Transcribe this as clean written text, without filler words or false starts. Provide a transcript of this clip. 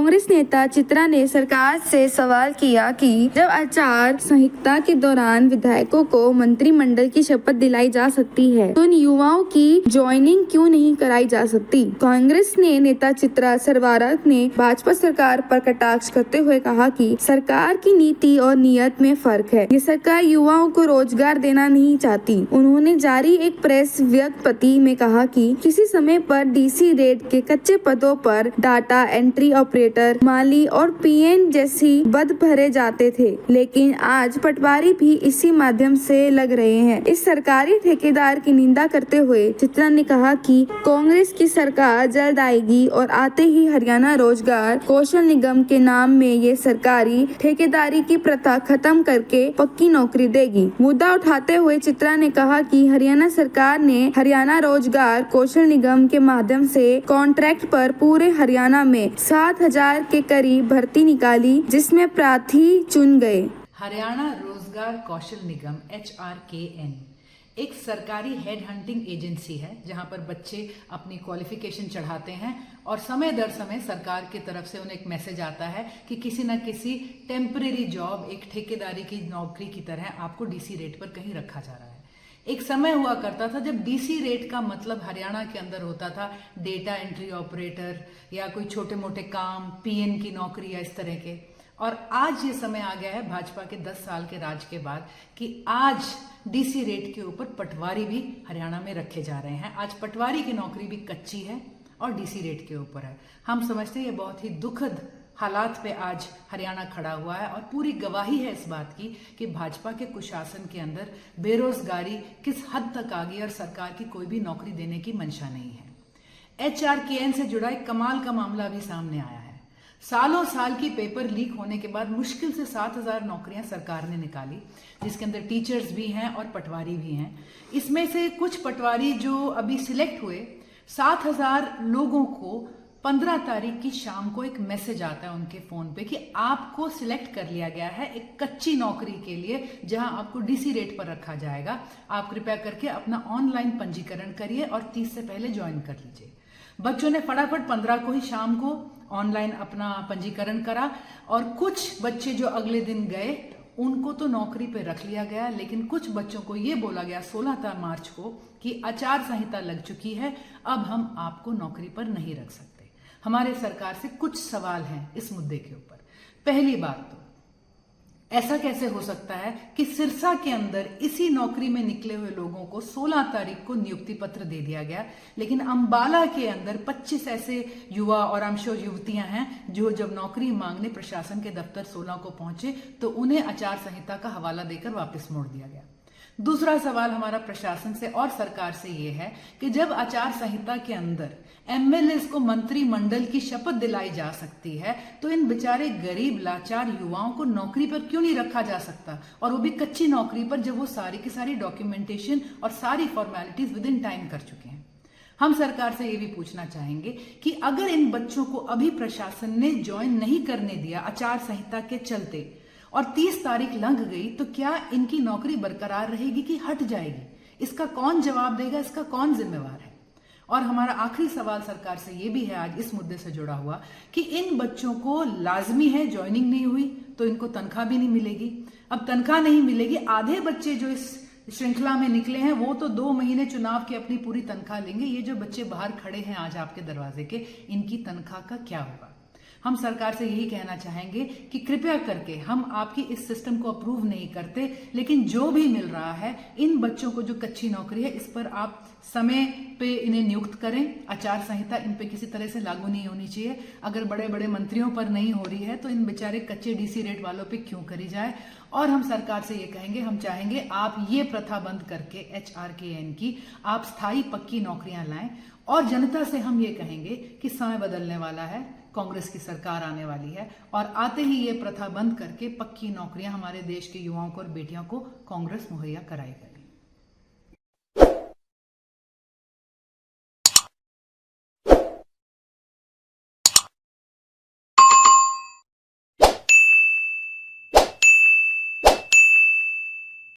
कांग्रेस नेता चित्रा ने सरकार से सवाल किया कि जब आचार संहिता के दौरान विधायकों को मंत्रिमंडल की शपथ दिलाई जा सकती है तो इन युवाओं की ज्वाइनिंग क्यों नहीं कराई जा सकती। कांग्रेस ने नेता चित्रा सरवारा ने भाजपा सरकार पर कटाक्ष करते हुए कहा कि सरकार की नीति और नियत में फर्क है। ये सरकार युवाओं को रोजगार देना नहीं चाहती। उन्होंने जारी एक प्रेस विज्ञप्ति में कहा कि किसी समय पर डीसी रेट के कच्चे पदों पर डाटा एंट्री ऑपरेटर, माली और पीएन जैसी पद भरे जाते थे, लेकिन आज पटवारी भी इसी माध्यम से लग रहे हैं। इस सरकारी ठेकेदार की निंदा करते हुए चित्रा ने कहा कि कांग्रेस की सरकार जल्द आएगी और आते ही हरियाणा रोजगार कौशल निगम के नाम में ये सरकारी ठेकेदारी की प्रथा खत्म करके पक्की नौकरी देगी। मुद्दा उठाते हुए चित्रा ने कहा कि हरियाणा सरकार ने हरियाणा रोजगार कौशल निगम के माध्यम से कॉन्ट्रैक्ट पर पूरे हरियाणा में 7,000 के करीब भर्ती निकाली, जिसमें प्रार्थी चुन गए। हरियाणा रोजगार कौशल निगम HRKN एक सरकारी हेड हंटिंग एजेंसी है जहां पर बच्चे अपनी क्वालिफिकेशन चढ़ाते हैं और समय दर समय सरकार की तरफ से उन्हें एक मैसेज आता है कि किसी न किसी टेम्परेरी जॉब, एक ठेकेदारी की नौकरी की तरह आपको डीसी रेट पर कहीं रखा जा रहा है। एक समय हुआ करता था जब डीसी रेट का मतलब हरियाणा के अंदर होता था डेटा एंट्री ऑपरेटर या कोई छोटे मोटे काम, पीएन की नौकरी या इस तरह के। और आज ये समय आ गया है भाजपा के 10 साल के राज के बाद कि आज डीसी रेट के ऊपर पटवारी भी हरियाणा में रखे जा रहे हैं। आज पटवारी की नौकरी भी कच्ची है और डीसी रेट के ऊपर है। हम समझते हैं ये बहुत ही दुखद हालात पे आज हरियाणा खड़ा हुआ है और पूरी गवाही है इस बात की कि भाजपा के कुशासन के अंदर बेरोजगारी किस हद तक आ गई और सरकार की कोई भी नौकरी देने की मंशा नहीं है। HRKN से जुड़ा एक कमाल का मामला भी सामने आया है। सालों साल की पेपर लीक होने के बाद मुश्किल से 7,000 नौकरियां सरकार ने निकाली, जिसके अंदर टीचर्स भी हैं और पटवारी भी हैं। इसमें से कुछ पटवारी जो अभी सिलेक्ट हुए, 7,000 लोगों को 15 तारीख की शाम को एक मैसेज आता है उनके फोन पे कि आपको सिलेक्ट कर लिया गया है एक कच्ची नौकरी के लिए जहां आपको डीसी रेट पर रखा जाएगा। आप कृपया करके अपना ऑनलाइन पंजीकरण करिए और 30 से पहले ज्वाइन कर लीजिए। बच्चों ने फटाफट 15 को ही शाम को ऑनलाइन अपना पंजीकरण करा और कुछ बच्चे जो अगले दिन गए उनको तो नौकरी पे रख लिया गया, लेकिन कुछ बच्चों को ये बोला गया 16 मार्च को कि आचार संहिता लग चुकी है, अब हम आपको नौकरी पर नहीं रख सकते। हमारे सरकार से कुछ सवाल हैं इस मुद्दे के ऊपर। पहली बात तो ऐसा कैसे हो सकता है कि सिरसा के अंदर इसी नौकरी में निकले हुए लोगों को 16 तारीख को नियुक्ति पत्र दे दिया गया, लेकिन अंबाला के अंदर 25 ऐसे युवा और आमशो युवतियां हैं जो जब नौकरी मांगने प्रशासन के दफ्तर 16 को पहुंचे तो उन्हें आचार संहिता का हवाला देकर वापस मोड़ दिया गया। दूसरा सवाल हमारा प्रशासन से और सरकार से ये है कि जब आचार संहिता के अंदर MLAs को मंत्रिमंडल की शपथ दिलाई जा सकती है तो इन बेचारे गरीब लाचार युवाओं को नौकरी पर क्यों नहीं रखा जा सकता, और वो भी कच्ची नौकरी पर, जब वो सारी की सारी डॉक्यूमेंटेशन और सारी फॉर्मेलिटीज विद इन टाइम कर चुके हैं। हम सरकार से ये भी पूछना चाहेंगे कि अगर इन बच्चों को अभी प्रशासन ने ज्वाइन नहीं करने दिया आचार संहिता के चलते और 30 तारीख लंघ गई तो क्या इनकी नौकरी बरकरार रहेगी कि हट जाएगी? इसका कौन जवाब देगा? इसका कौन जिम्मेवार है? और हमारा आखिरी सवाल सरकार से ये भी है आज इस मुद्दे से जुड़ा हुआ कि इन बच्चों को लाजमी है, ज्वाइनिंग नहीं हुई तो इनको तनख्वाह भी नहीं मिलेगी। अब तनख्वाह नहीं मिलेगी, आधे बच्चे जो इस श्रृंखला में निकले हैं वो तो 2 महीने चुनाव की अपनी पूरी तनख्वाह लेंगे। ये जो बच्चे बाहर खड़े हैं आज आपके दरवाजे के, इनकी तनख्वाह का क्या होगा? हम सरकार से यही कहना चाहेंगे कि कृपया करके, हम आपकी इस सिस्टम को अप्रूव नहीं करते, लेकिन जो भी मिल रहा है इन बच्चों को जो कच्ची नौकरी है इस पर आप समय पे इन्हें नियुक्त करें। आचार संहिता इन पे किसी तरह से लागू नहीं होनी चाहिए। अगर बड़े बड़े मंत्रियों पर नहीं हो रही है तो इन बेचारे कच्चे डीसी रेट वालों पे क्यों करी जाए। और हम सरकार से ये कहेंगे, हम चाहेंगे आप ये प्रथा बंद करके HRKN की आप स्थायी पक्की नौकरियां लाएं। और जनता से हम ये कहेंगे कि समय बदलने वाला है, कांग्रेस की सरकार आने वाली है और आते ही ये प्रथा बंद करके पक्की नौकरियां हमारे देश के युवाओं को और बेटियों को कांग्रेस मुहैया कराएगी।